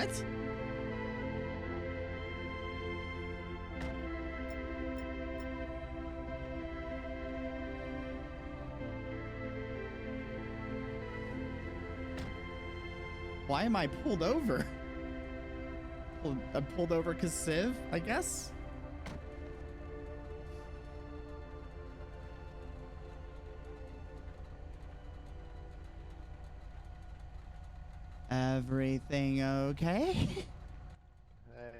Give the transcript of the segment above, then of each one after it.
What? Why am I pulled over? I'm pulled over because Civ, I guess? Everything okay?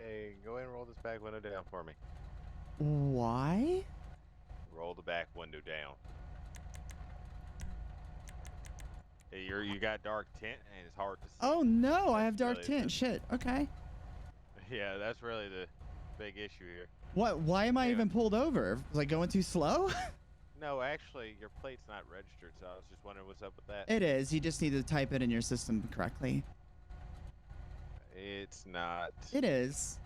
Hey, go ahead and roll this back window down for me. Why? Roll the back window down. Hey, you got dark tint and it's hard to see. Oh no, I have dark tint. Shit. Okay. Yeah, that's really the big issue here. What? Why am I even pulled over? Was I going too slow? No, actually, your plate's not registered, so I was just wondering what's up with that. It is. You just need to type it in your system correctly. It's not. It is.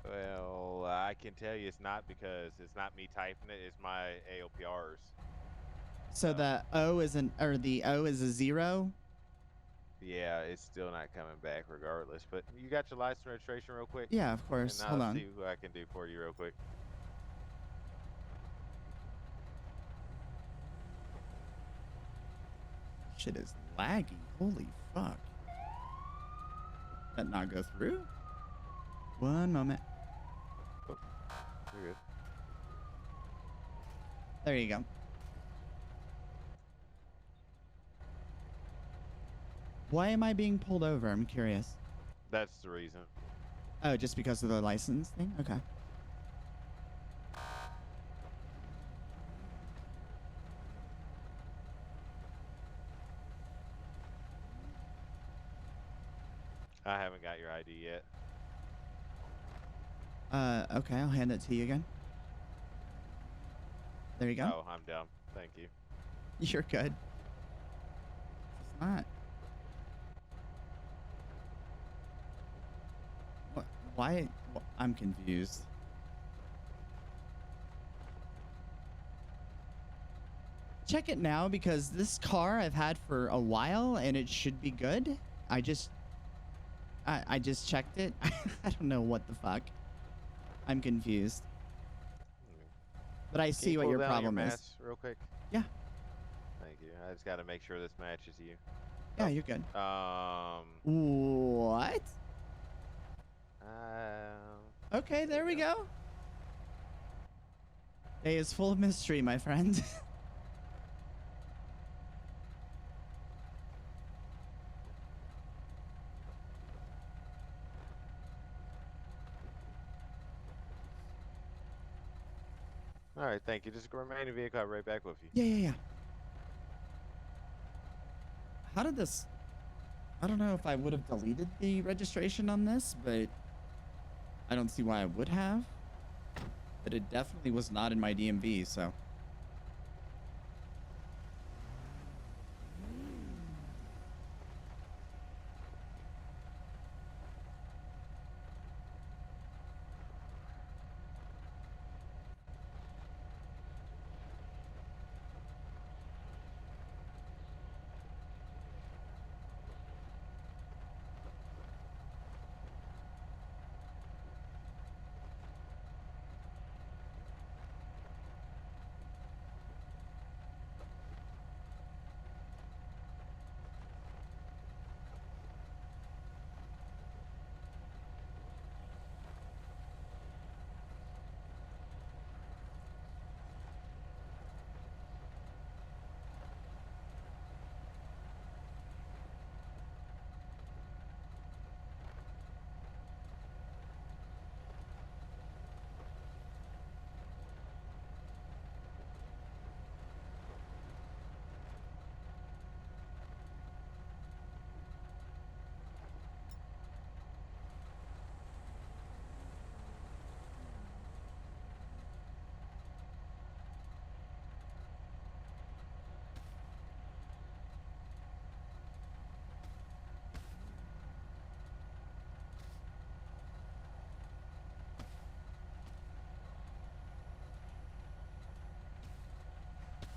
Well, I can tell you it's not because it's not me typing it. It's my AOPRs. So the O isn't, or the O is a 0? Yeah, it's still not coming back regardless. But you got your license registration real quick? Yeah, of course. And Hold I'll on. see what I can do for you real quick. Shit is laggy. Holy fuck. That not go through? One moment. Oh, you're good. There you go. Why am I being pulled over? I'm curious. That's the reason. Oh, just because of the license thing? Okay. I haven't got your ID yet. Okay, I'll hand it to you again. There you go. Oh, I'm dumb. Thank you. You're good. It's not. What? Why? I'm confused. Check it now because this car I've had for a while and it should be good. I just checked it. I don't know what the fuck. I'm confused. But I see what your problem is. Real quick. Yeah. Thank you. I just got to make sure this matches you. Yeah, you're good. What? Okay, there we go. Day is full of mystery, my friend. All right, thank you. Just remain in the vehicle. I'll be right back with you. Yeah. How did this... I don't know if I would have deleted the registration on this, but I don't see why I would have. But it definitely was not in my DMV, so...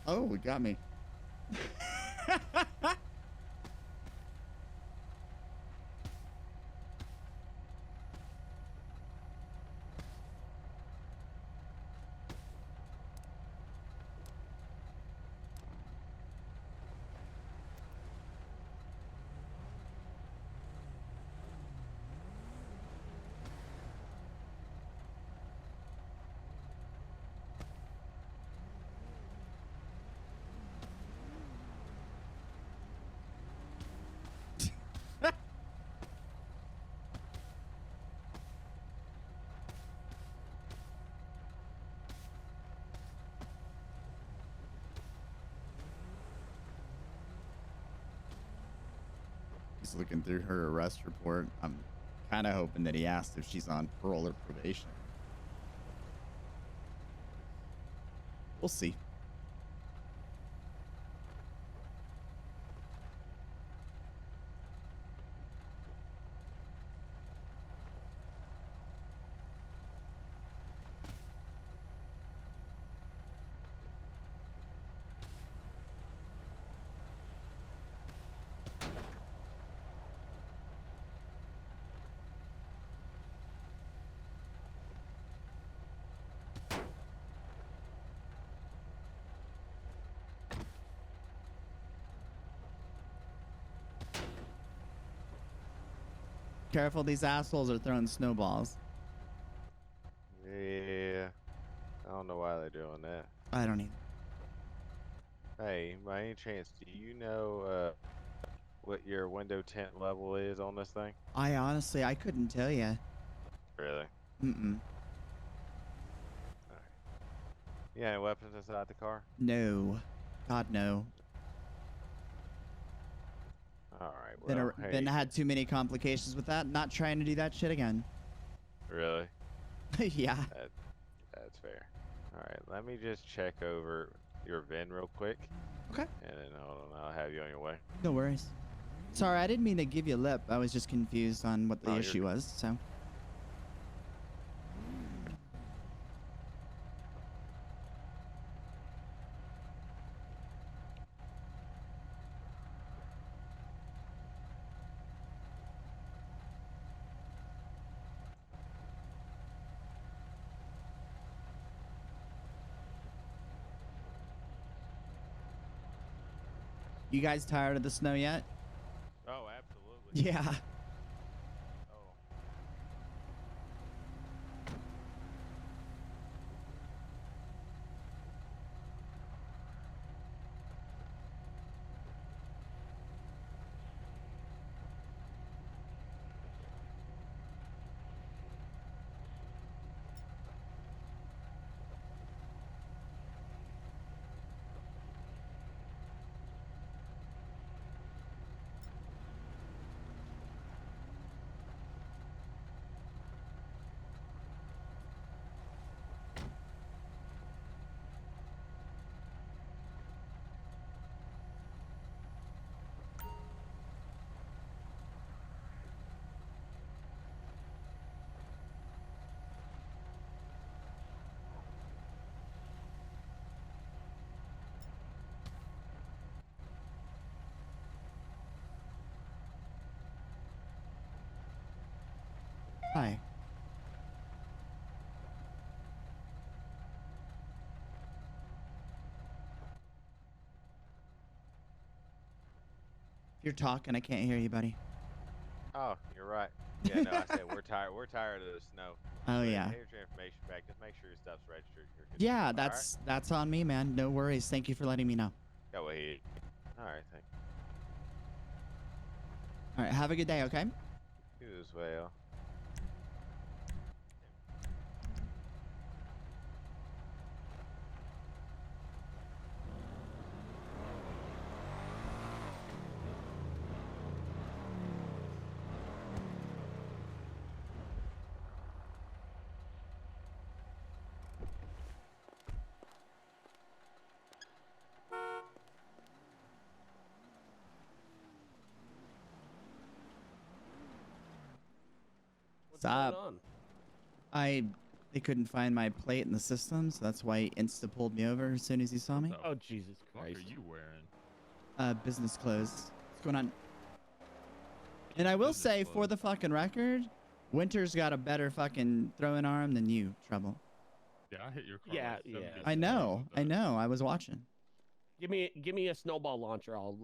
Oh, it got me. He's looking through her arrest report. I'm kind of hoping that he asked if she's on parole or probation. We'll see. Careful, these assholes are throwing snowballs. Yeah. I don't know why they're doing that. I don't either. Hey, by any chance, do you know what your window tint level is on this thing? I couldn't tell you. Really? Mm-mm. Alright. You got any weapons inside the car? No. God, no. Alright, well, Been had too many complications with that. Not trying to do that shit again. Really? Yeah. That's fair. Alright, let me just check over your VIN real quick. Okay. And then hold on, I'll have you on your way. No worries. Sorry, I didn't mean to give you a lip. I was just confused on what the issue was, so. You guys tired of the snow yet? Oh, absolutely. Yeah. Oh. Hi. If you're talking, I can't hear you, buddy. Oh, you're right. Yeah, no, I said we're tired. We're tired of the snow. Oh, But yeah. here's your information back. Just make sure your stuff's registered. You're good to Yeah, go. that's on me, man. No worries. Thank you for letting me know. Go ahead. All right, thank All right, have a good day, okay? you as well. What's going on? They couldn't find my plate in the system, so that's why he insta pulled me over as soon as he saw me. Oh, Jesus What Christ. are you wearing? Business clothes. What's going on? And I will Business say, clothes. for the fucking record, Winter's got a better fucking throwing arm than you, Trouble. Yeah, I hit your car. Yeah, like yeah. 70 I know. times with I that. know. I was watching. Give me a snowball launcher. I'll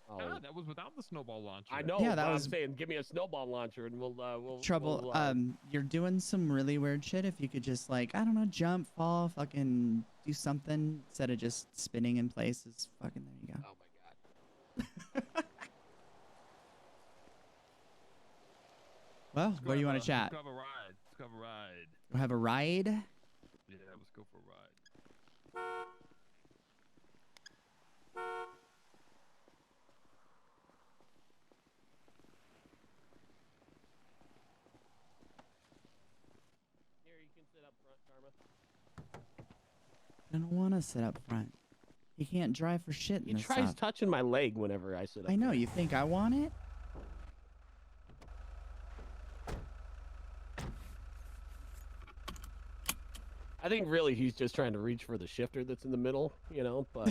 Nah, that was without the snowball launcher. I know. Yeah, that but was- I'm saying give me a snowball launcher and we'll Trouble. we'll, You're doing some really weird shit. If you could just, like, I don't know, jump, fall, fucking do something instead of just spinning in place. Is fucking, there you go. Oh my God. Well, where do you want to chat? Let's go have a ride. Let's go have a ride. We'll have a ride. Yeah, let's go for a ride. I don't want to sit up front. He can't drive for shit in He this tries stuff. touching my leg whenever I sit up. I know. there. You think I want it? I think really he's just trying to reach for the shifter that's in the middle, you know, but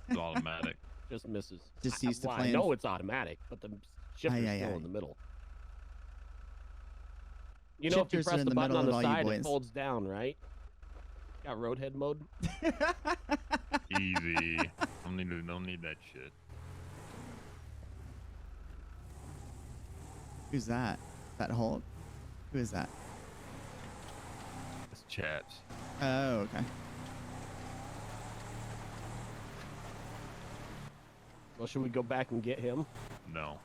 It's automatic. just misses. Just used to Well, playing. I know it's automatic, but the shifter's Aye, aye, still aye. in the middle. You know, if you Shifters are press in the the button middle on of the all you side, it boys. folds down, right? Got roadhead mode. Easy. Don't need that shit. Who's that? That Hulk? Who is that? It's chats. Oh, okay. Well, should we go back and get him? No.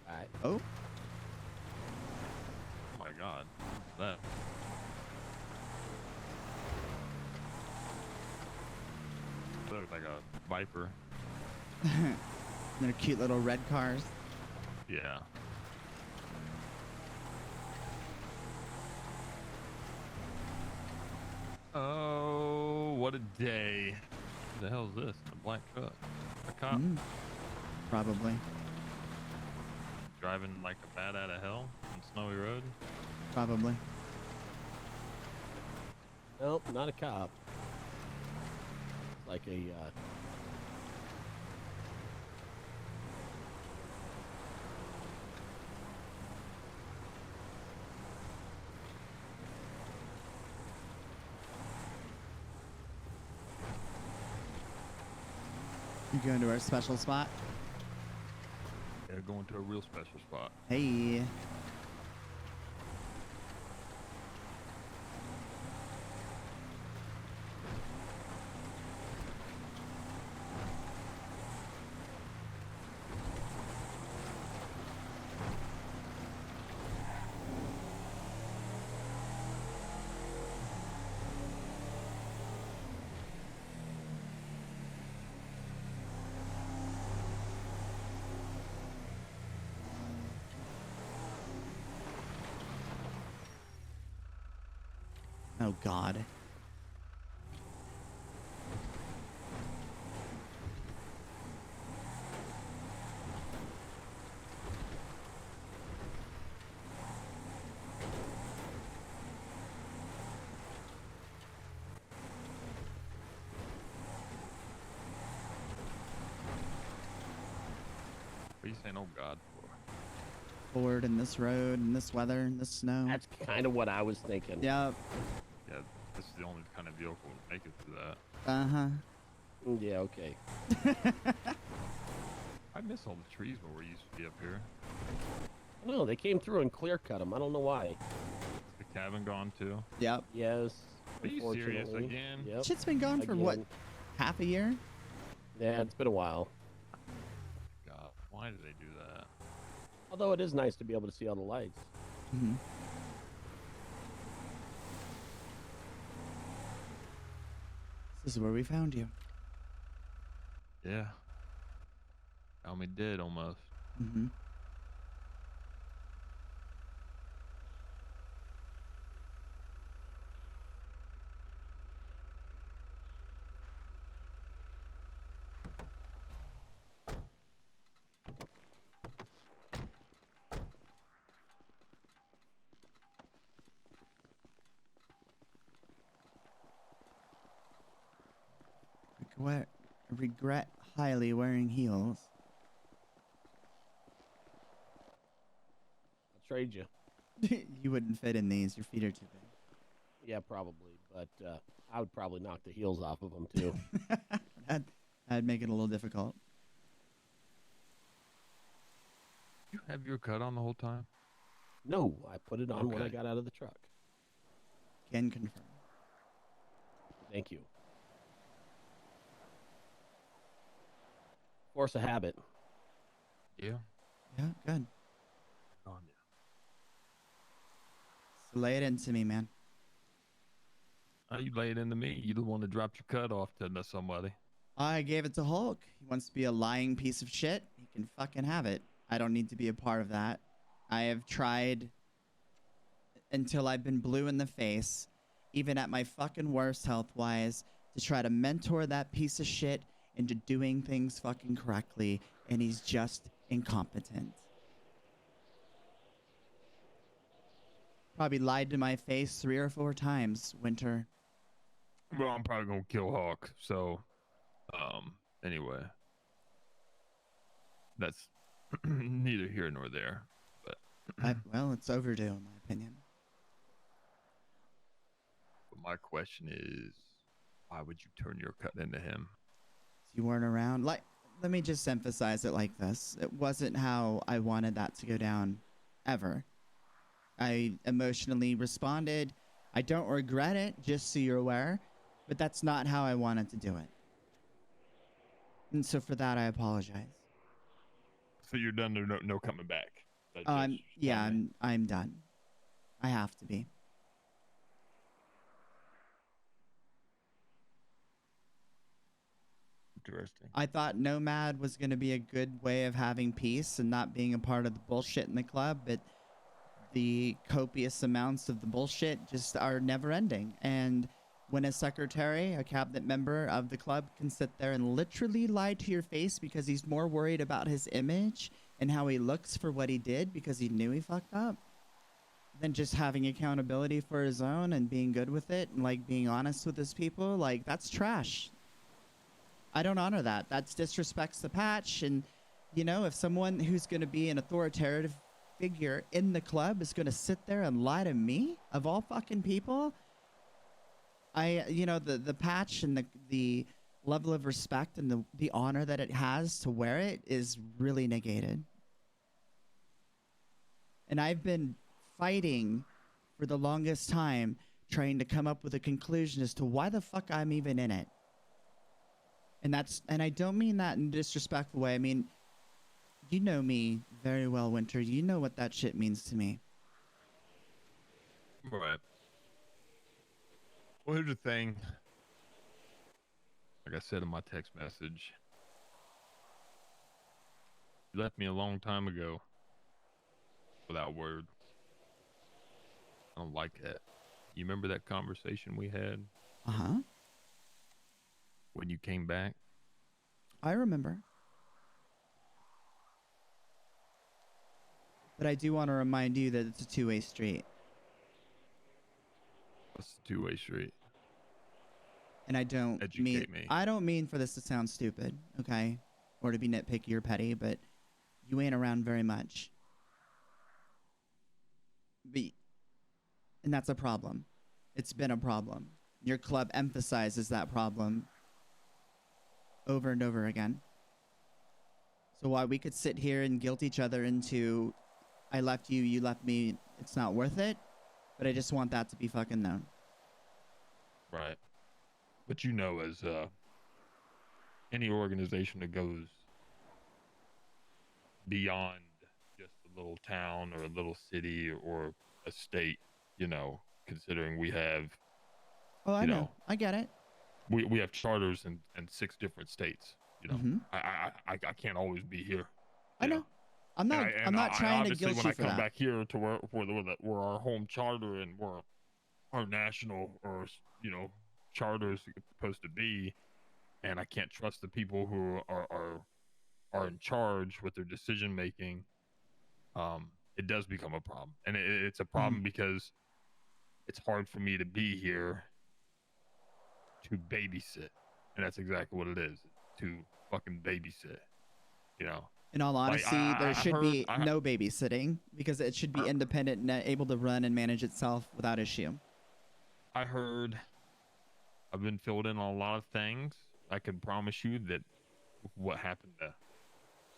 All right. Oh, Oh my god. That. Looks like a Viper. they're cute little red cars. Yeah. Oh, what a day. What the hell is this? A black truck. A cop Mm, probably. driving like a bat out of hell on snowy road. Probably. Nope, not a cop. Like a. You going to our special spot? Yeah, going to a real special spot. Hey. Oh, God. What are you saying, oh god, for? Forward in this road, in this weather, in this snow. That's kind of what I was thinking. Yep. Yeah, this is the only kind of vehicle to make it through that. Uh-huh. Yeah, okay. I miss all the trees where we used to be up here. No, they came through and clear cut them. I don't know why. Is the cabin gone too? Yep. Yes. Are you serious unfortunately. again? Yep. Shit's been gone for what? Again. Half a year? Yeah, it's been a while. God, why did they do that? Although it is nice to be able to see all the lights. Mm-hmm. This is where we found you. Yeah. Found me dead almost. Mm-hmm. Regret highly wearing heels. I'll trade you. You wouldn't fit in these. Your feet are too big. Yeah, probably. But I would probably knock the heels off of them, too. That'd make it a little difficult. You have your cut on the whole time? No, I put it on when I Okay. got out of the truck. Can confirm. Thank you. Force a habit. Yeah. Yeah, good. On So lay it into me, man. you lay it into me. You the one that dropped your cut off to somebody. I gave it to Hulk. He wants to be a lying piece of shit. He can fucking have it. I don't need to be a part of that. I have tried until I've been blue in the face even at my fucking worst health-wise, to try to mentor that piece of shit into doing things fucking correctly, and he's just incompetent. Probably lied to my face 3 or 4 times, Winter. Well, I'm probably gonna kill Hawk. So, anyway, that's neither here nor there. But Well, it's overdue, in my opinion. but my question is, why would you turn your cut into him? You weren't around. Like, let me just emphasize it like this. It wasn't how I wanted that to go down, ever. I emotionally responded. I don't regret it, just so you're aware, but that's not how I wanted to do it. And so for that, I apologize. So you're done. There's no coming back. That's Yeah, I'm done. I have to be. Interesting. I thought Nomad was going to be a good way of having peace and not being a part of the bullshit in the club, but the copious amounts of the bullshit just are never ending. And when a secretary, a cabinet member of the club, can sit there and literally lie to your face because he's more worried about his image and how he looks for what he did because he knew he fucked up, than just having accountability for his own and being good with it and like being honest with his people, like, that's trash. I don't honor that. That's disrespects the patch. And, you know, if someone who's going to be an authoritative figure in the club is going to sit there and lie to me, of all fucking people, the patch and the level of respect and the honor that it has to wear it is really negated. And I've been fighting for the longest time trying to come up with a conclusion as to why the fuck I'm even in it. And I don't mean that in a disrespectful way. I mean, you know me very well, Winter. You know what that shit means to me. Right. Well, here's the thing. Like I said in my text message, you left me a long time ago without word. I don't like that. You remember that conversation we had? Uh-huh. When you came back? I remember. But I do want to remind you that it's a two-way street. What's the two-way street? And I don't Educate me. I don't mean for this to sound stupid, okay? Or to be nitpicky or petty, but you ain't around very much. And that's a problem. It's been a problem. Your club emphasizes that problem over and over again. So while we could sit here and guilt each other into, I left you, you left me, it's not worth it, but I just want that to be fucking known. Right. But you know, as any organization that goes beyond just a little town or a little city or a state, you know, considering we have, Oh, I know. I get it. We have charters in 6 different states. You know, Mhm. I can't always be here. I know. I'm not trying to guilt when you I for come that. back here to where our home charter and where our national or charter is supposed to be, and I can't trust the people who are in charge with their decision making. It does become a problem, and it's a problem because it's hard for me to be here to babysit, and that's exactly what it is, to fucking babysit, you know. In all honesty, there should be no babysitting because it should be independent and able to run and manage itself without issue. I heard I've been filled in on a lot of things. I can promise you that what happened to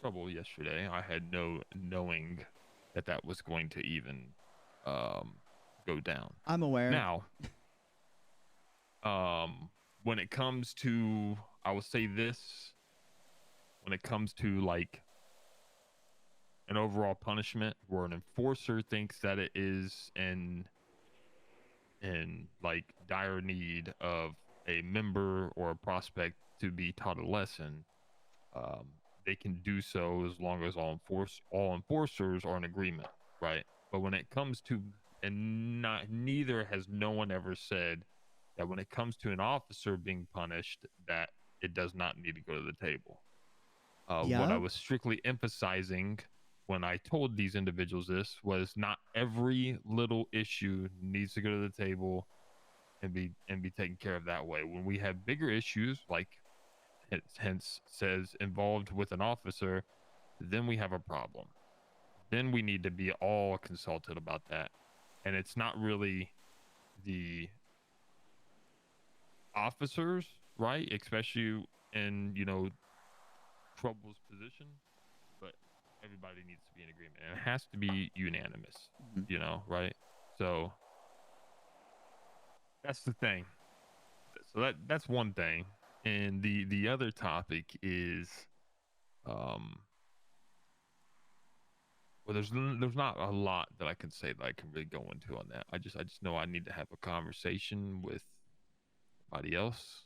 Trouble yesterday, I had no knowing that was going to even go down. I'm aware. Now, when it comes to, I will say this, when it comes to like an overall punishment where an enforcer thinks that it is in like dire need of a member or a prospect to be taught a lesson, they can do so as long as all enforcers are in agreement, right? But when it comes to and neither has no one ever said that when it comes to an officer being punished, that it does not need to go to the table. What I Yep. was strictly emphasizing when I told these individuals this was not every little issue needs to go to the table and be taken care of that way. When we have bigger issues, like hence says involved with an officer, then we have a problem. Then we need to be all consulted about that. And it's not really the officers, right? Especially in, trouble's position, but everybody needs to be in agreement. And it has to be unanimous, Mhm. right? So that's the thing. So that's one thing. And the other topic is well, there's not a lot that I can say that I can really go into on that. I just know I need to have a conversation with somebody else.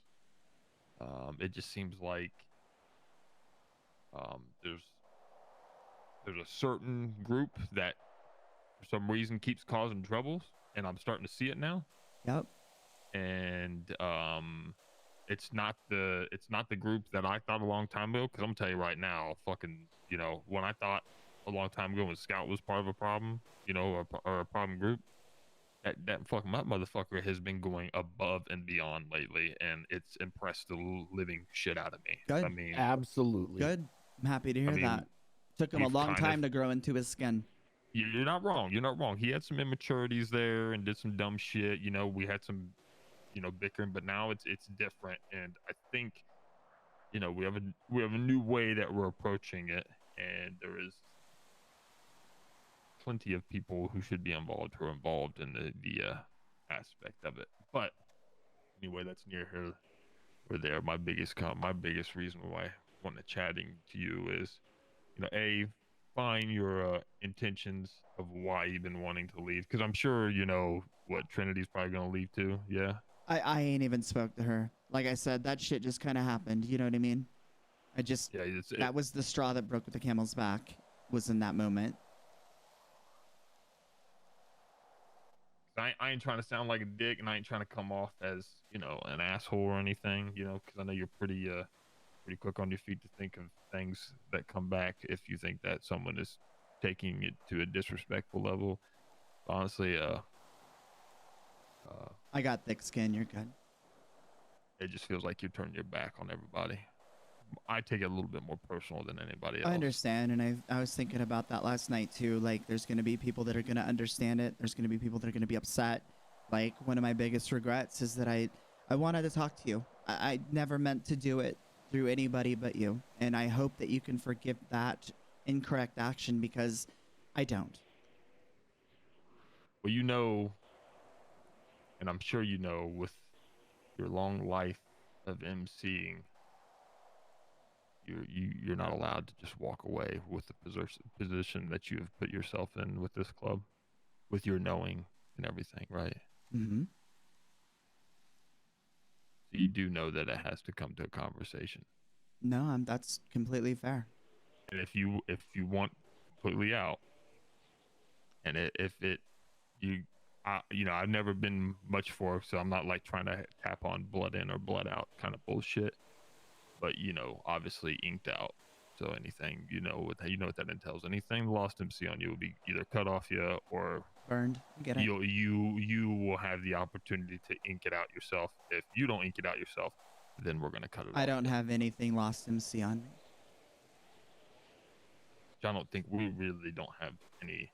It just seems like there's a certain group that for some reason keeps causing troubles, and I'm starting to see it now. Yep. And it's not the group that I thought a long time ago. Because I'm gonna tell you right now, fucking, when I thought a long time ago when Scout was part of a problem, or a problem group, that fucking that motherfucker has been going above and beyond lately, and it's impressed the living shit out of me. Good. I mean, Absolutely. Good. I'm happy to I hear mean, that. Took him a we've long kind time of to grow into his skin. you're not wrong. You're not wrong. He had some immaturities there and did some dumb shit. We had some, bickering, but now it's different. And I think, we have a new way that we're approaching it, and there is plenty of people who should be involved who are involved in the aspect of it. But anyway, that's near here or there. My biggest reason why I want to chatting to you is, find your intentions of why you've been wanting to leave, because I'm sure what Trinity's probably gonna leave too. Yeah. I ain't even spoke to her. Like I said, that shit just kind of happened. You know what I mean? Yeah. That was the straw that broke the camel's back, was in that moment. I ain't trying to sound like a dick, and I ain't trying to come off as an asshole or anything. Because I know you're pretty quick on your feet to think of things that come back if you think that someone is taking it to a disrespectful level. Honestly, I got thick skin. You're good. it just feels like you're turning your back on everybody. I take it a little bit more personal than anybody else. I understand, and I was thinking about that last night too. Like, there's gonna be people that are gonna understand it. There's gonna be people that are gonna be upset. Like, one of my biggest regrets is that I wanted to talk to you. I never meant to do it through anybody but you, and I hope that you can forgive that incorrect action, because I don't. Well, and I'm sure with your long life of emceeing, you're not allowed to just walk away with the position that you have put yourself in with this club, with your knowing and everything, right? Mm-hmm. So you do know that it has to come to a conversation. No, that's completely fair. And if you want completely out, and if it you I've never been much for, so I'm not like trying to tap on blood in or blood out kind of bullshit, but obviously inked out. So anything, what that entails. Anything lost MC on you will be either cut off you, or Burned. I get it. you will have the opportunity to ink it out yourself. If you don't ink it out yourself, then we're gonna cut it off. I don't have anything lost MC on me. I don't think we really don't have any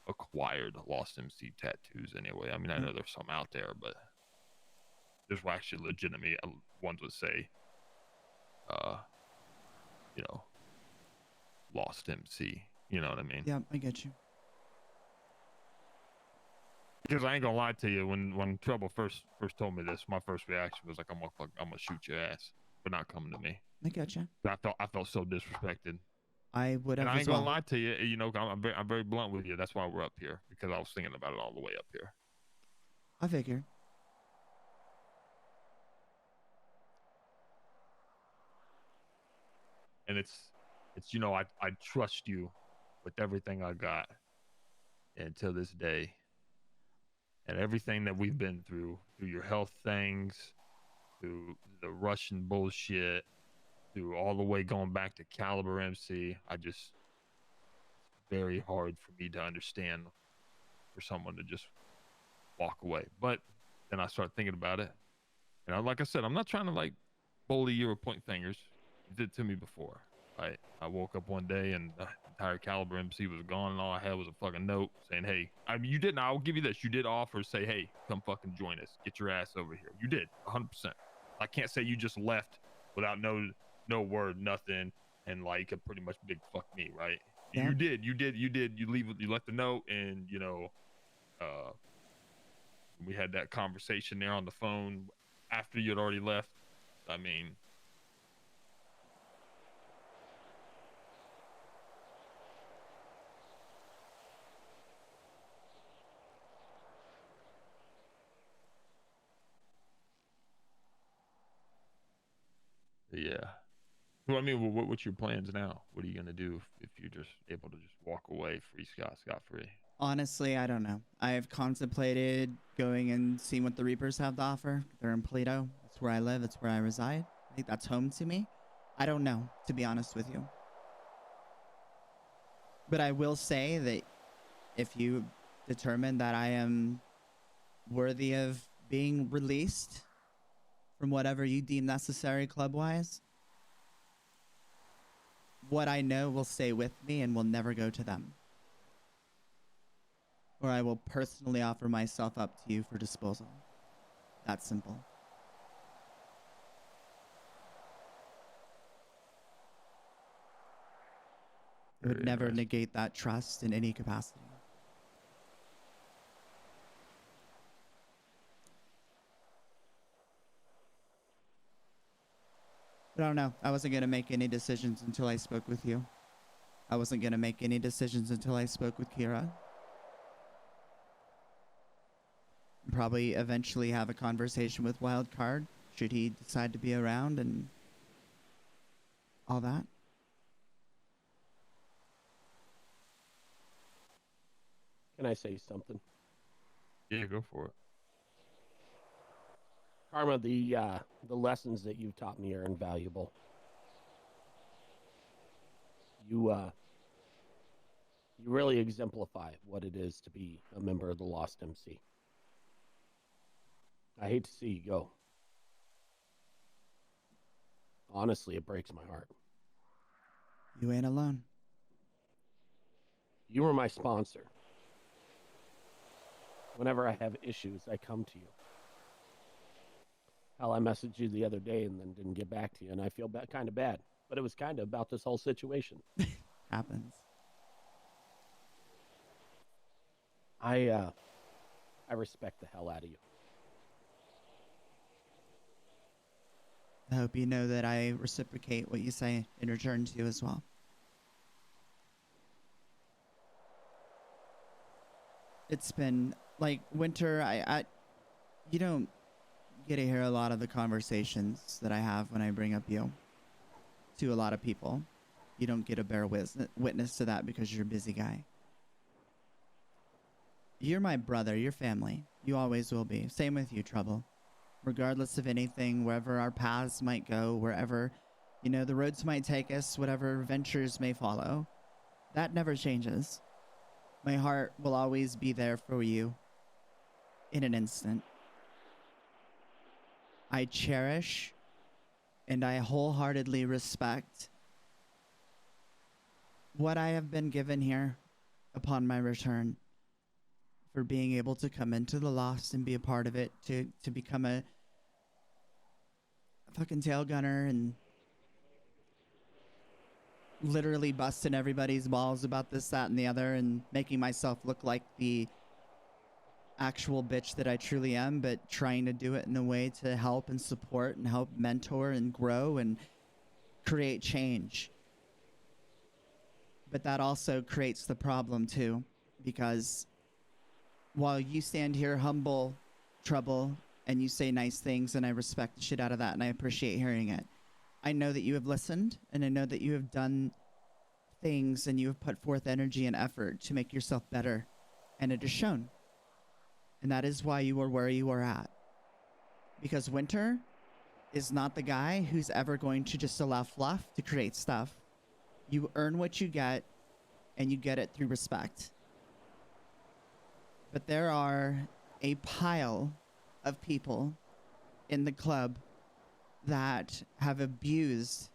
acquired lost MC tattoos anyway. I mean, I know there's some out there, but there's actually legitimate ones would say, lost MC. You know what I mean? Yeah, I get you. Because I ain't gonna lie to you, when Trouble first told me this, my first reaction was like, I'm gonna shoot your ass for not coming to me. I get you. I felt so disrespected. I would have And I as ain't gonna well. lie to you, I'm very blunt with you. That's why we're up here, because I was thinking about it all the way up here. I figure. And it's I trust you with everything I got, and to this day, and everything that we've been through your health things, through the Russian bullshit, through all the way going back to Caliber MC. It's very hard for me to understand for someone to just walk away. But then I start thinking about it. And like I said, I'm not trying to like bully you or point fingers. You did it to me before. Right? I woke up one day and the entire Caliber MC was gone, and all I had was a fucking note saying, hey, I mean, you didn't, I'll give you this. You did offer to say, hey, come fucking join us. Get your ass over here. You did, 100%. I can't say you just left without no word, nothing, and like a pretty much big fuck me, right? Yeah. You did. You left a note, and you know, we had that conversation there on the phone after you'd already left. I mean, yeah. Well, I mean, what's your plans now? What are you gonna do if you're just able to just walk away scot free? Honestly, I don't know. I have contemplated going and seeing what the Reapers have to offer. They're in Plato. That's where I live. That's where I reside. I think that's home to me. I don't know, to be honest with you. But I will say that if you determine that I am worthy of being released from whatever you deem necessary club-wise, what I know will stay with me and will never go to them. Or I will personally offer myself up to you for disposal. That's simple. It would Very never interesting. negate that trust in any capacity. But I don't know. I wasn't going to make any decisions until I spoke with you. I wasn't going to make any decisions until I spoke with Kira. Probably eventually have a conversation with Wildcard, should he decide to be around and all that. Can I say something? Yeah, go for it. Karma, the lessons that you've taught me are invaluable. You really exemplify what it is to be a member of the Lost MC. I hate to see you go. Honestly, it breaks my heart. You ain't alone. You were my sponsor. Whenever I have issues, I come to you. Hell, I messaged you the other day and then didn't get back to you, and I feel kind of bad. But it was kind of about this whole situation. Happens. I respect the hell out of you. I hope you know that I reciprocate what you say in return to you as well. It's been like winter. You don't get to hear a lot of the conversations that I have when I bring up you to a lot of people. You don't get to bear witness to that because you're a busy guy. You're my brother. You're family. You always will be. Same with you, Trouble. Regardless of anything, wherever our paths might go, wherever, the roads might take us, whatever ventures may follow, that never changes. My heart will always be there for you in an instant. I cherish and I wholeheartedly respect what I have been given here upon my return, for being able to come into the Lost and be a part of it, to become a fucking tail gunner and literally busting everybody's balls about this, that, and the other, and making myself look like the actual bitch that I truly am, but trying to do it in a way to help and support and help mentor and grow and create change. But that also creates the problem too, because while you stand here humble, Trouble, and you say nice things, and I respect the shit out of that, and I appreciate hearing it, I know that you have listened, and I know that you have done things, and you have put forth energy and effort to make yourself better, and it is shown. And that is why you are where you are at. Because Winter is not the guy who's ever going to just allow fluff to create stuff. You earn what you get, and you get it through respect. But there are a pile of people in the club that have abused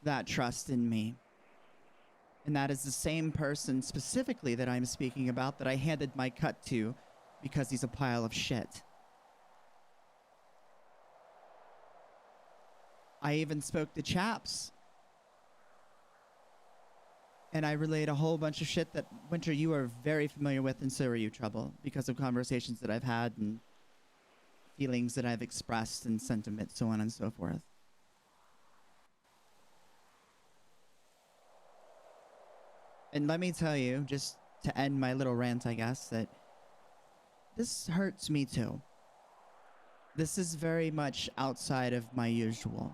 that trust in me. And that is the same person specifically that I'm speaking about that I handed my cut to because he's a pile of shit. I even spoke to Chaps. And I relayed a whole bunch of shit that, Winter, you are very familiar with, and so are you, Trouble, because of conversations that I've had and feelings that I've expressed and sentiment, so on and so forth. And let me tell you, just to end my little rant, I guess, that this hurts me too. This is very much outside of my usual.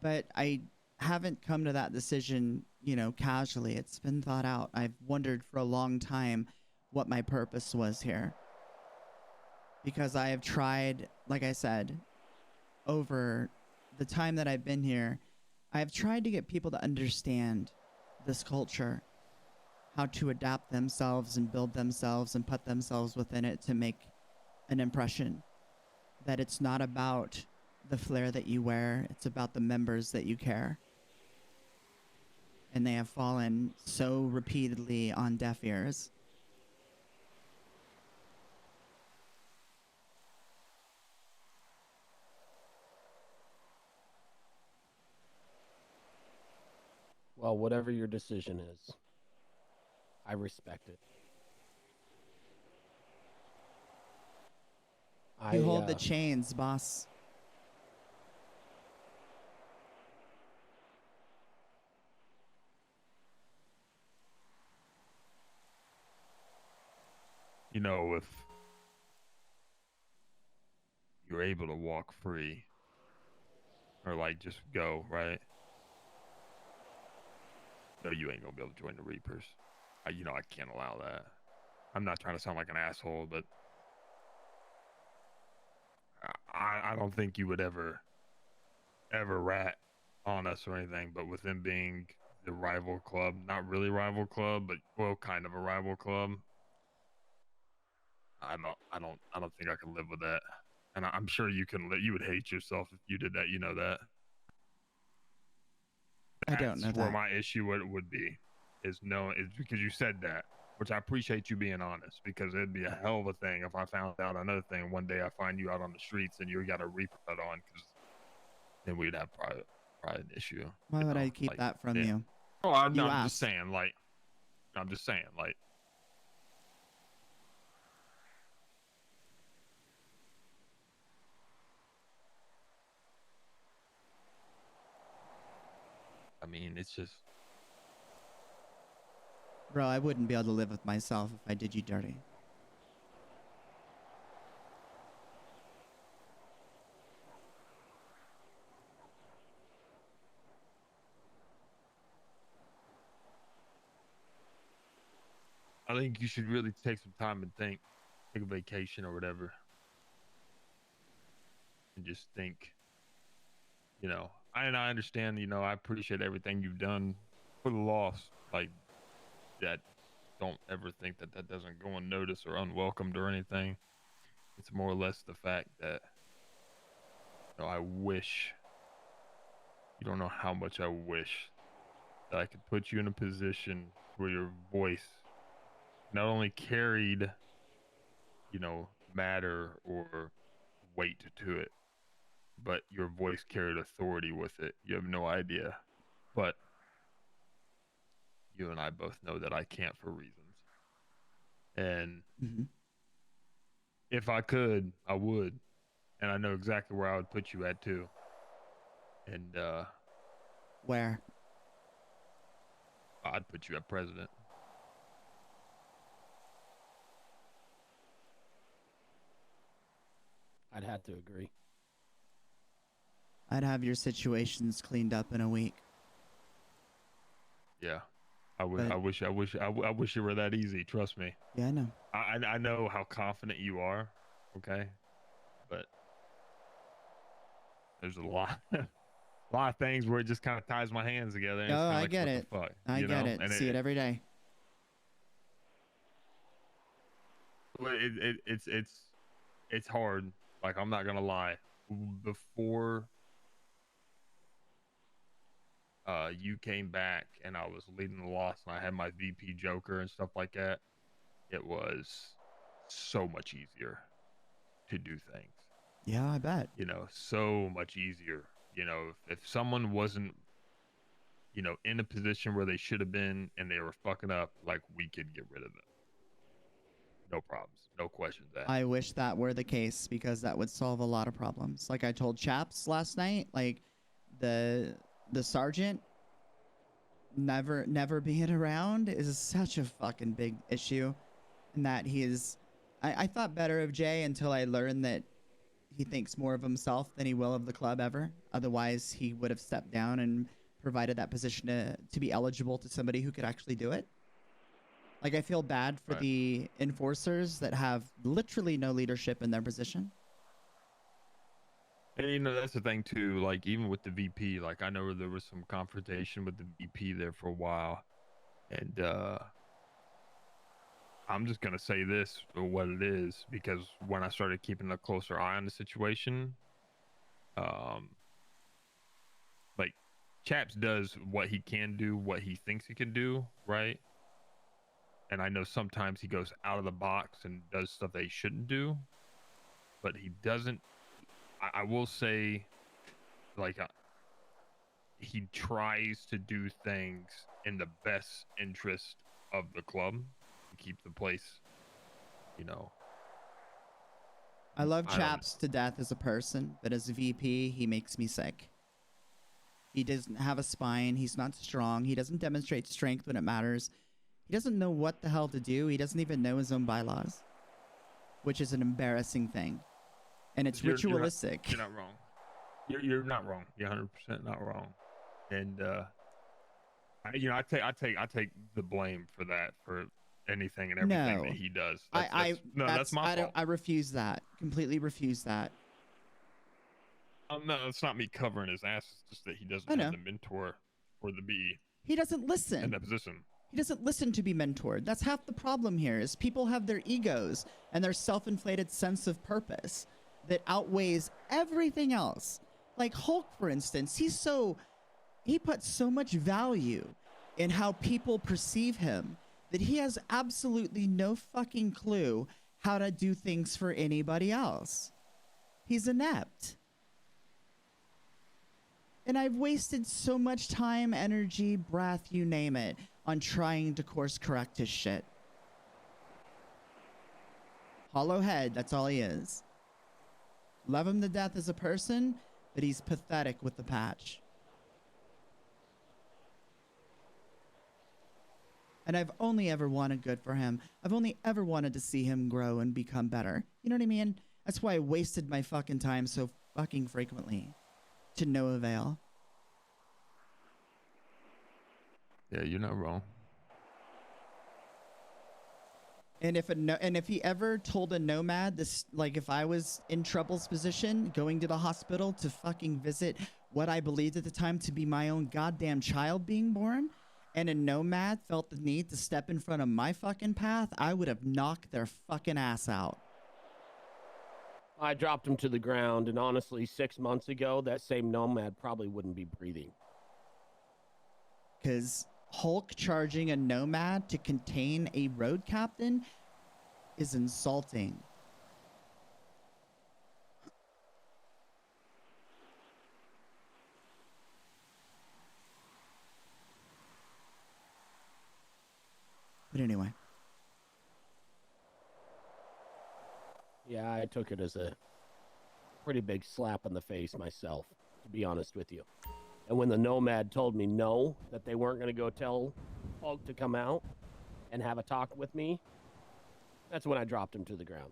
But I haven't come to that decision, you know, casually. It's been thought out. I've wondered for a long time what my purpose was here. Because I have tried, like I said, over the time that I've been here, I have tried to get people to understand this culture, how to adapt themselves and build themselves and put themselves within it to make an impression. That it's not about the flair that you wear, it's about the members that you care. And they have fallen so repeatedly on deaf ears. Well, whatever your decision is, I respect it. You hold the chains, boss. You know, if you're able to walk free or like just go, right? No, you ain't gonna be able to join the Reapers. You know, I can't allow that. I'm not trying to sound like an asshole, but I don't think you would ever rat on us or anything. But with them being the rival club, not really rival club, but well, kind of a rival club. I don't think I can live with that. And I'm sure you can. You would hate yourself if you did that. You know that. I don't know That's where that. my issue would be, is because you said that, which I appreciate you being honest, because it'd be a hell of a thing if I found out another thing one day I find you out on the streets and you got a Reaper cut on, because then we'd have probably an issue. Why would I keep that from you? Oh, I'm You just asked. saying, like, I mean, it's just, Bro, I wouldn't be able to live with myself if I did you dirty. I think you should really take some time and think, take a vacation or whatever, and just think, you know, I understand, you know, I appreciate everything you've done for the loss, like that. Don't ever think that doesn't go unnoticed or unwelcomed or anything. It's more or less the fact that, you know, I wish, you don't know how much I wish that I could put you in a position where your voice not only carried, you know, matter or weight to it, but your voice carried authority with it. You have no idea. But you and I both know that I can't, for reasons. And if I could, I would. And I know exactly where I would put you at too. And Where? I'd put you at president. I'd have to agree. I'd have your situations cleaned up in a week. Yeah. But- I wish it were that easy. Trust me. Yeah, I know. I know how confident you are. Okay, but there's a lot, a lot of things where it just kind of ties my hands together. And Oh, it's kinda I like, get what it. The fuck, I you get know? it. And See it every day. it's hard. Like, I'm not gonna lie. Before you came back and I was leading the loss and I had my VP Joker and stuff like that, it was so much easier to do things. Yeah, I bet. You know, so much easier. You know, if someone wasn't, you know, in a position where they should have been and they were fucking up, like, we could get rid of them. No problems. No questions asked. I wish that were the case because that would solve a lot of problems. Like I told Chaps last night, like the sergeant never being around is such a fucking big issue, and that I thought better of Jay until I learned that he thinks more of himself than he will of the club ever. Otherwise, he would have stepped down and provided that position to be eligible to somebody who could actually do it. Like, I feel bad for Right. the enforcers that have literally no leadership in their position. And you know, that's the thing too, like even with the VP, like I know there was some confrontation with the VP there for a while. And I'm just gonna say this for what it is, because when I started keeping a closer eye on the situation, like Chaps does what he can do, what he thinks he can do, right? And I know sometimes he goes out of the box and does stuff that he shouldn't do, but he doesn't. I will say, like, he tries to do things in the best interest of the club to keep the place, you know. I love I don't- Chaps to death as a person, but as a VP, he makes me sick. He doesn't have a spine. He's not strong. He doesn't demonstrate strength when it matters. He doesn't know what the hell to do. He doesn't even know his own bylaws, which is an embarrassing thing. And it's ritualistic. You're not wrong. You're not wrong. You're 100% not wrong. And I take the blame for that, for anything and everything No. that he does. That's my fault. I refuse that. Completely refuse that. No, it's not me covering his ass. It's just that he doesn't I know. have the mentor or the be He doesn't in listen. that position. He doesn't listen to be mentored. That's half the problem here, is people have their egos and their self-inflated sense of purpose that outweighs everything else. Like Hulk, for instance, he puts so much value in how people perceive him that he has absolutely no fucking clue how to do things for anybody else. He's inept. And I've wasted so much time, energy, breath, you name it, on trying to course correct his shit. Hollow head, that's all he is. Love him to death as a person, but he's pathetic with the patch. And I've only ever wanted good for him. I've only ever wanted to see him grow and become better. You know what I mean? That's why I wasted my fucking time so fucking frequently. To no avail. Yeah, you're not wrong. And if he ever told a nomad this, like if I was in Trouble's position, going to the hospital to fucking visit what I believed at the time to be my own goddamn child being born, and a nomad felt the need to step in front of my fucking path, I would have knocked their fucking ass out. I dropped him to the ground, and honestly, 6 months ago, that same nomad probably wouldn't be breathing. Because Hulk charging a nomad to contain a road captain is insulting. But anyway. Yeah, I took it as a pretty big slap in the face myself, to be honest with you. And when the nomad told me no, that they weren't going to go tell Hulk to come out and have a talk with me, that's when I dropped him to the ground.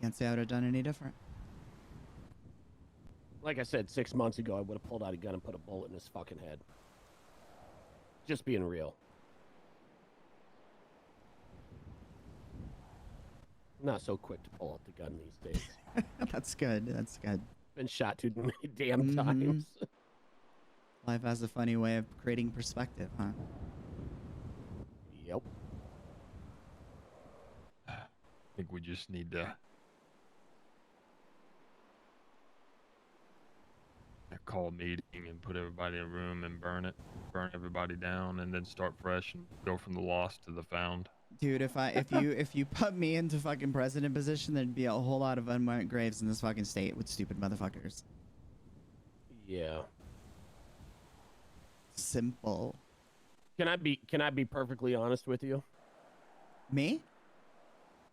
Can't say I would have done any different. Like I said, 6 months ago, I would have pulled out a gun and put a bullet in his fucking head. Just being real. I'm not so quick to pull out the gun these days. That's good. That's good. Been shot too many damn Mhm. times. Life has a funny way of creating perspective, huh? Yep. I think we just need to call a meeting and put everybody in a room and burn everybody down, and then start fresh and go from the lost to the found. Dude, if you put me into fucking president position, there'd be a whole lot of unmarked graves in this fucking state with stupid motherfuckers. Yeah. Simple. Can I be perfectly honest with you? Me?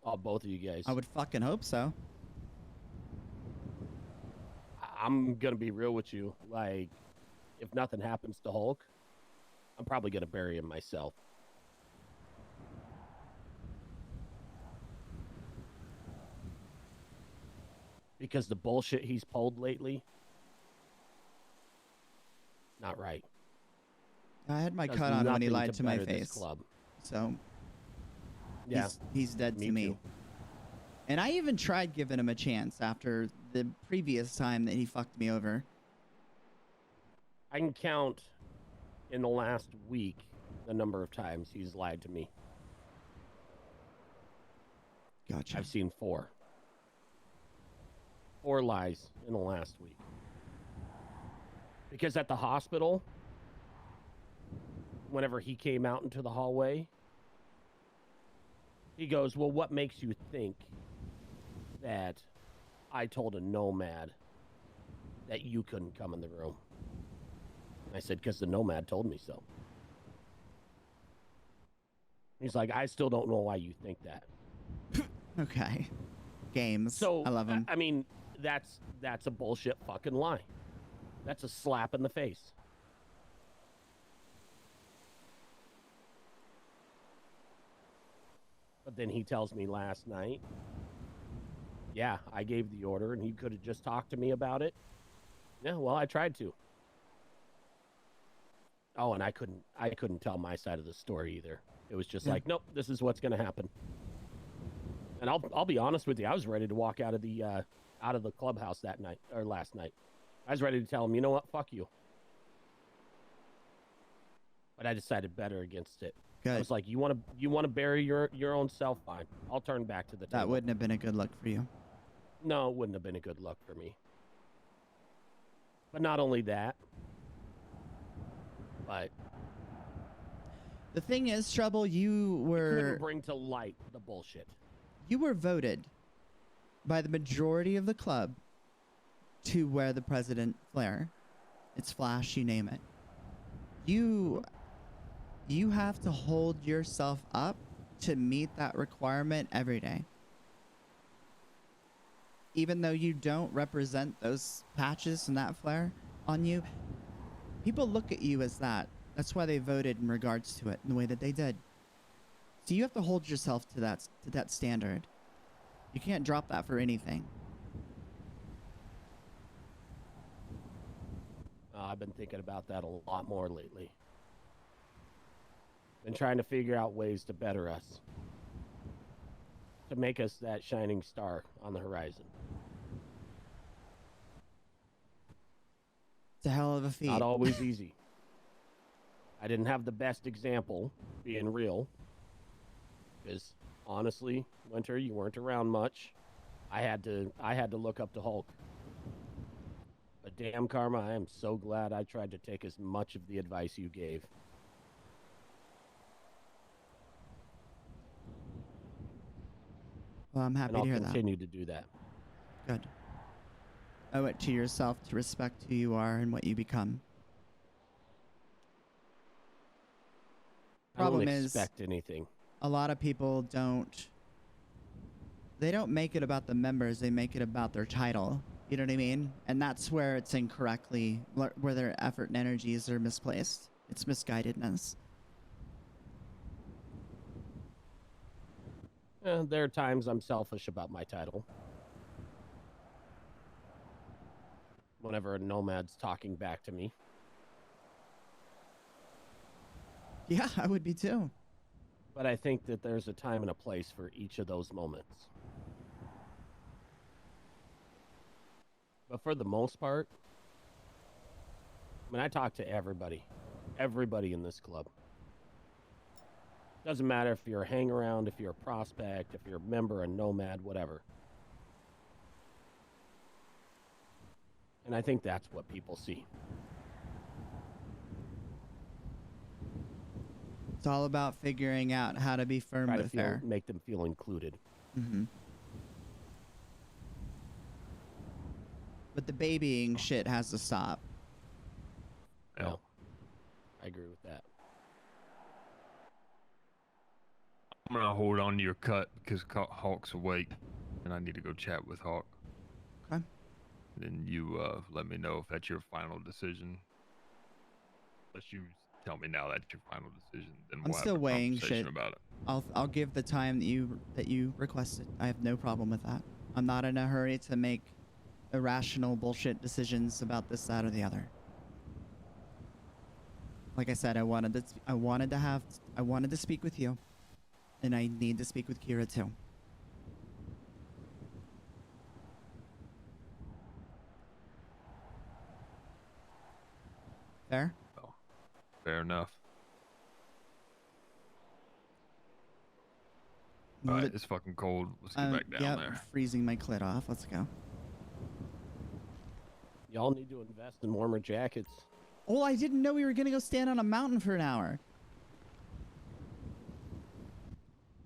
Oh, both of you guys. I would fucking hope so. I'm gonna be real with you. Like, if nothing happens to Hulk, I'm probably gonna bury him myself. Because the bullshit he's pulled lately, not right. I had my Does cut on him when he nothing lied to my better this face. club. So Yeah, he's dead me to me. too. And I even tried giving him a chance after the previous time that he fucked me over. I can count in the last week the number of times he's lied to me. Gotcha. I've seen 4. 4 lies in the last week. Because at the hospital, whenever he came out into the hallway, he goes, well, what makes you think that I told a nomad that you couldn't come in the room? I said, because the nomad told me so. He's like, I still don't know why you think that. Okay. Games. So I love them. I mean, that's a bullshit fucking lie. That's a slap in the face. But then he tells me last night, yeah, I gave the order and he could have just talked to me about it. Yeah, well, I tried to. Oh, and I couldn't tell my side of the story either. It was just like, nope, this is what's going to happen. And I'll be honest with you, I was ready to walk out of the clubhouse that night or last night. I was ready to tell him, you know what, fuck you. But I decided better against it. Good. I was like, you want to bury your own self? Fine. I'll turn back to the table. That wouldn't have been a good look for you. No, it wouldn't have been a good look for me. But not only that, but The thing is, Trouble, you couldn't were bring to light the bullshit. voted by the majority of the club to wear the president flare. It's flash, you name it. You have to hold yourself up to meet that requirement every day. Even though you don't represent those patches and that flare on you, people look at you as that. That's why they voted in regards to it in the way that they did. So you have to hold yourself to that standard. You can't drop that for anything. I've been thinking about that a lot more lately. Been trying to figure out ways to better us. To make us that shining star on the horizon. It's a hell of a feat. Not always easy. I didn't have the best example, being real. Because honestly, Winter, you weren't around much. I had to look up to Hulk. But damn, Karma, I am so glad I tried to take as much of the advice you gave. Well, I'm happy And I'll to hear that. continue to do that. Good. Owe it to yourself to respect who you are and what you become. Problem I don't is, expect anything. a lot of people don't make it about the members, they make it about their title. You know what I mean? And that's where it's incorrectly, where their effort and energies are misplaced. It's misguidedness. There are times I'm selfish about my title. Whenever a nomad's talking back to me. Yeah, I would be too. But I think that there's a time and a place for each of those moments. But for the most part, I mean, I talk to everybody in this club. Doesn't matter if you're a hang around, if you're a prospect, if you're a member, a nomad, whatever. And I think that's what people see. It's all about figuring out how to be firm Try to but fair. make them feel included. Mm-hmm. But the babying shit has to stop. Yeah. No, I agree with that. I'm gonna hold on to your cut because Hawk's awake, and I need to go chat with Hawk. Okay. Then you let me know if that's your final decision. Unless you tell me now that's your final decision, then I'm we'll still have a weighing conversation shit. about it. I'll give the time that you requested. I have no problem with that. I'm not in a hurry to make irrational bullshit decisions about this, that, or the other. Like I said, I wanted to speak with you, and I need to speak with Kira too. Fair? Well, fair enough. All right, it's fucking cold. Let's get back down there. Freezing my clit off. Let's go. Y'all need to invest in warmer jackets. Oh, I didn't know we were gonna go stand on a mountain for an hour.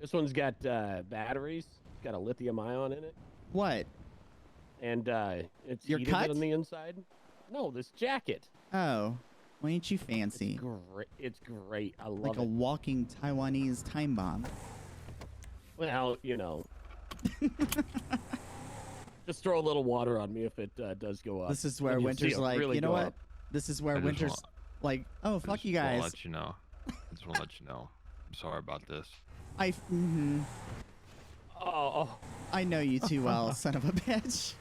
This one's got batteries. It's got a lithium ion in it. What? And it's Your heated cut? on the inside. No, this jacket. Oh, why ain't you fancy? It's great. It's great. I love Like it. a walking Taiwanese time bomb. Well, you know. Just throw a little water on me if it does go up. This is where Then you'll winter's see it like, really you know go what? up. This is where I just winter's want- like, oh, fuck you I guys. just want to let you know. I just want to let you know. I'm sorry about this. Oh. I know you too well, son of a bitch.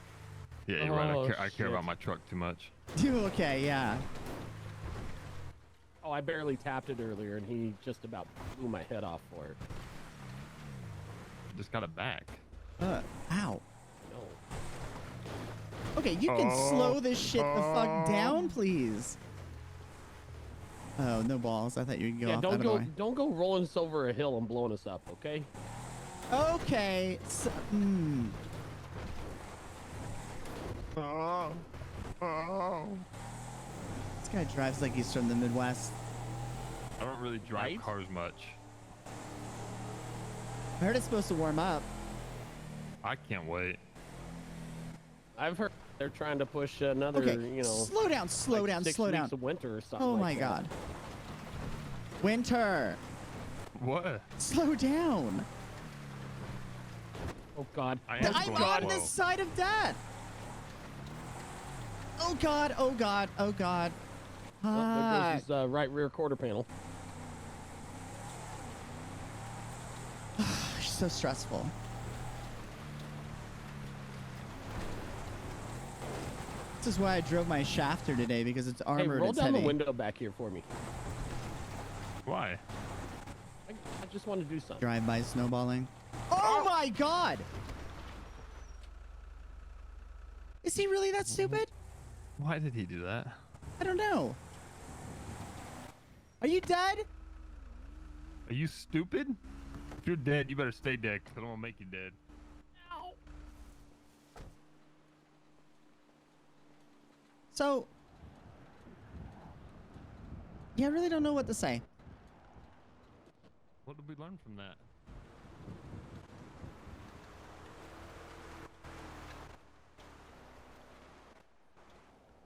Yeah, you're right. Oh, I care shit. about my truck too much. Okay, yeah. Oh, I barely tapped it earlier, and he just about blew my head off for it. Just got it back. Ow. No. Okay, you can slow this shit the fuck down, please. Oh, no balls. I thought you could go off out of the way. don't go rolling us over a hill and blowing us up, okay? Okay. So, This guy drives like he's from the Midwest. I don't really drive Right? cars much. I heard it's supposed to warm up. I can't wait. I've heard they're trying to push another, Okay, you know, slow down, slow like down, 6 slow weeks down. of winter or something. Oh like my that. god. Winter. What? Slow down. Oh god. I am I'm going on slow. the side of death. Oh god, oh god, oh god. Oh, there Ah. goes his right rear quarter panel. So stressful. This is why I drove my shafter today, because it's Hey, armored. roll it's down heavy. the window back here for me. Why? I just want to do something. Drive-by snowballing. Oh my god! Is he really that stupid? Why did he do that? I don't know. Are you dead? Are you stupid? If you're dead, you better stay dead, because I don't want to make you dead. So, yeah, I really don't know what to say. What did we learn from that?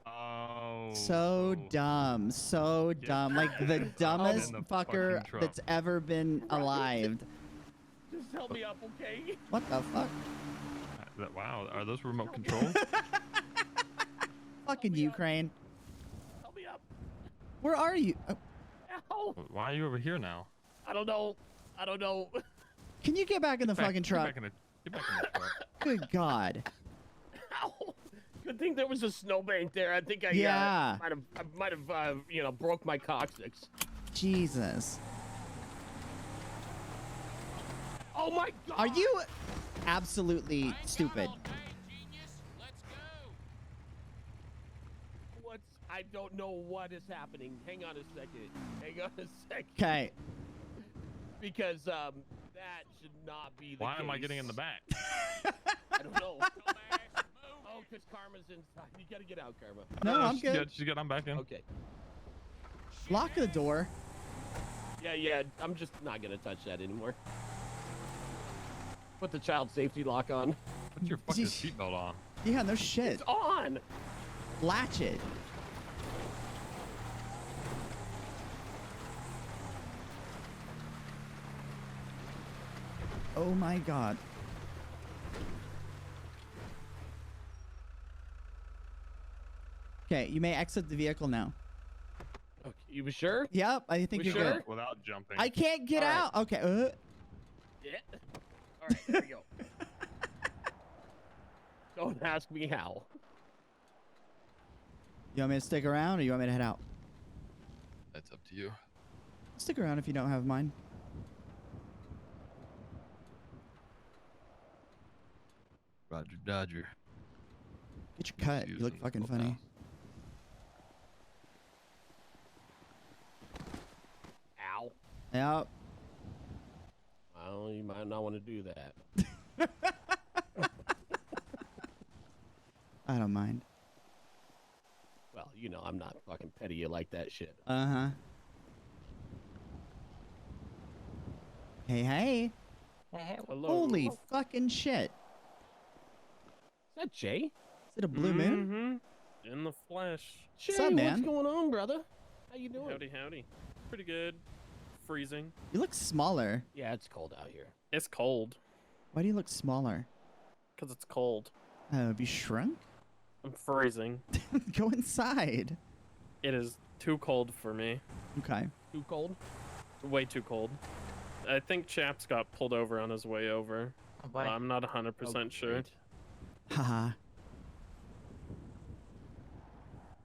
Oh. So dumb, so Get dumb. Like the dumbest in the fucker fucking truck. that's ever been alive. Just help me up, okay? What the fuck? Wow, are those remote control? Fucking Ukraine. Help me up. Where are you? Ow. Why are you over here now? I don't know. I don't know. Can you get back in the fucking truck? Get back in the truck. Good God. Ow. Good thing there was a snowbank there. I think I Yeah. might have you know, broke my coccyx. Jesus. Oh my God! Are you absolutely stupid? I don't know what is happening. Hang on a second. Hang on a second. Okay. Because that should not be the Why case. am I getting in the back? I don't know. Oh, because Karma's inside. You gotta get out, Karma. No, I'm good. She's good. I'm back in. Okay. Lock the door. Yeah. I'm just not gonna touch that anymore. Put the child safety lock on. Put your fucking seatbelt on. Yeah, no shit. It's on. Latch it. Oh my God. Okay, you may exit the vehicle now. Okay, you sure? Yep, I think We you're sure? good. Without jumping. I can't get All right. out. Okay. Yeah. All right, there we go. Don't ask me how. You want me to stick around or you want me to head out? That's up to you. Stick around if you don't have mine. Roger Dodger. Get your cut. You look Using fucking clubhouse. funny. Ow. Yep. Well, you might not want to do that. I don't mind. Well, you know, I'm not fucking petty you like that shit. Uh-huh. Hey, hey. Hey, Hello. Holy fucking shit. Is that Jay? Is it a blue moon? Mm-hmm. In the flesh. Jay, What's up, man? what's going on, brother? How you doing? Howdy, howdy. Pretty good. Freezing. You look smaller. Yeah, it's cold out here. It's cold. Why do you look smaller? Because it's cold. Oh, have you shrunk? I'm freezing. Go inside. It is too cold for me. Okay. Too cold? Way too cold. I think Chaps got pulled over on his way over. oh boy. I'm not 100% sure. great. Haha.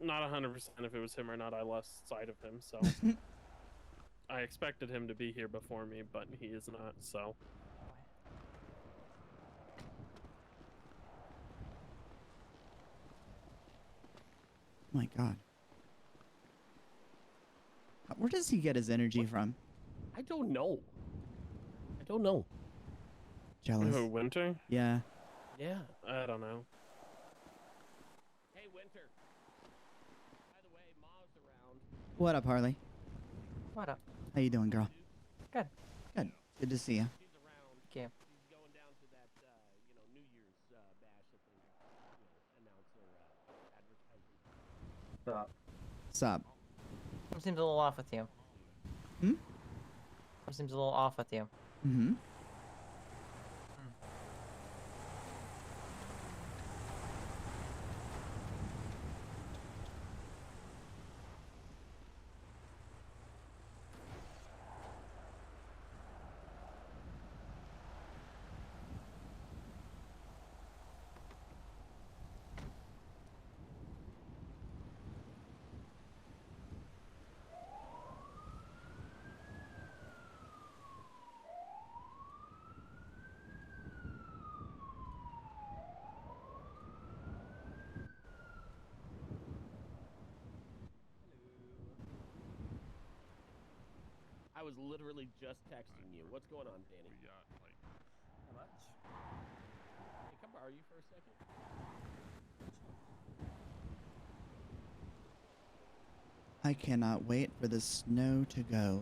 Not 100% if it was him or not. I lost sight of him, so. I expected him to be here before me, but he is not, so. My God. Where does he get his energy from? I don't know. I don't know. Jealous. Oh, Winter? Yeah. Yeah. I don't know. Hey, Winter. By the way, Ma's around. What up, Harley? What up? How you doing, girl? Good. Good. Good to see you. She's around. Thank you. She's going down to that, New Year's bash that they, announce their advertising. Stop. Sup? Something seems a little off with you. Hmm? Something seems a little off with you. Mm-hmm. I was literally just texting you. What's going on, Danny? We got like How much? Hey, can I borrow you for a second? I cannot wait for the snow to go.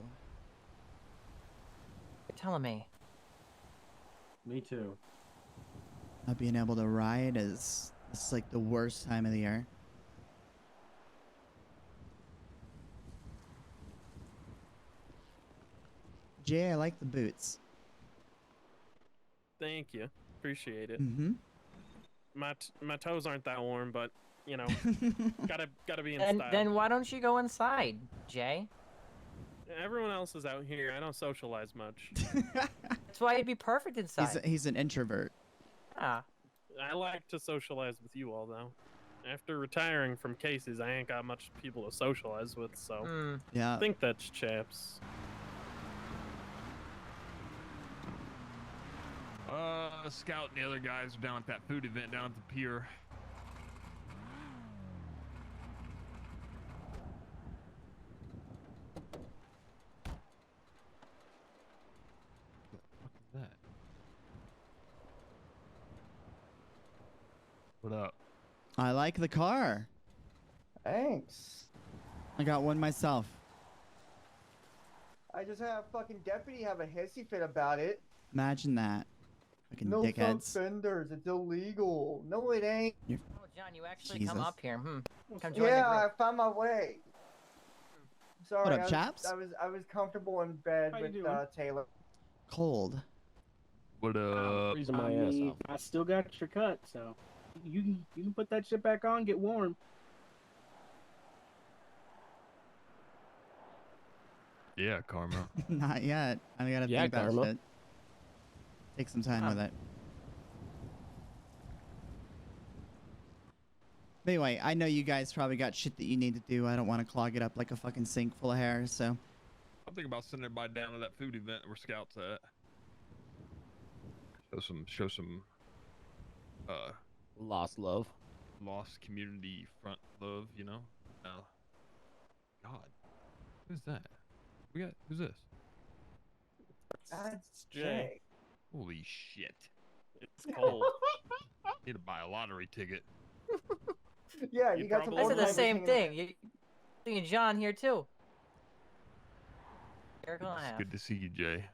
You're telling me. Me too. Not being able to ride is it's like the worst time of the year. Jay, I like the boots. Thank you. Appreciate it. Mm-hmm. My toes aren't that warm, but, you know, gotta be in style. Then why don't you go inside, Jay? Everyone else is out here. I don't socialize much. That's why you'd be perfect inside. He's an introvert. Ah, I like to socialize with you all, though. After retiring from cases, I ain't got much people to socialize with, so I Yeah. think that's chaps. Scout and the other guys are down at that food event down at the pier. What the fuck is that? What up? I like the car. Thanks. I got one myself. I just had a fucking deputy have a hissy fit about it. Imagine that. Fucking No front dickheads. fenders. It's illegal. No, it ain't. Oh, John, you actually Jesus. come up here. Come join the Yeah, I group. found my way. Sorry, What up, I was, chaps? I was comfortable in bed How you with doing? Taylor. Cold. What up? Freezing I my ass mean, off. I still got your cut, so you can put that shit back on, get warm. Yeah, Karma. Not yet. I gotta Yeah, think about Karma. shit. Take some time with it. But anyway, I know you guys probably got shit that you need to do. I don't want to clog it up like a fucking sink full of hair, so. I'm thinking about sending everybody down to that food event where Scout's at. Show some Lost love. lost community front love, you know? God. Who's that? Who's this? That's Jay. Jay. Holy shit. It's cold. Need to buy a lottery ticket. Yeah, You you got some. probably I said the old same timers hanging thing. You thinking John here too? Miracle and a It's half. good to see you, Jay.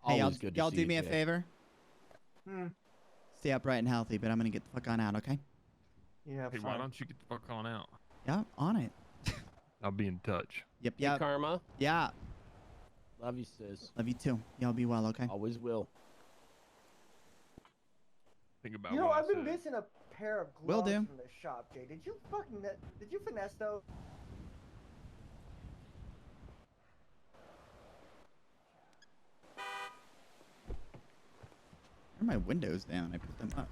Hey, y'all, Always good to y'all see do you, me a Jay. favor? out. Stay upright and healthy, but I'm gonna get the fuck on out, okay? Yeah, Hey, fine. why don't you get the fuck on out? Yeah, on it. I'll be in touch. Yep, Hey, yep. Karma. Yeah. Love you, sis. Love you too. Y'all be well, okay? Always will. Think about You know, what I I've been said. missing a pair of Will gloves do. from the shop, Jay. Did you finesse those? Where are my windows down? I put them up.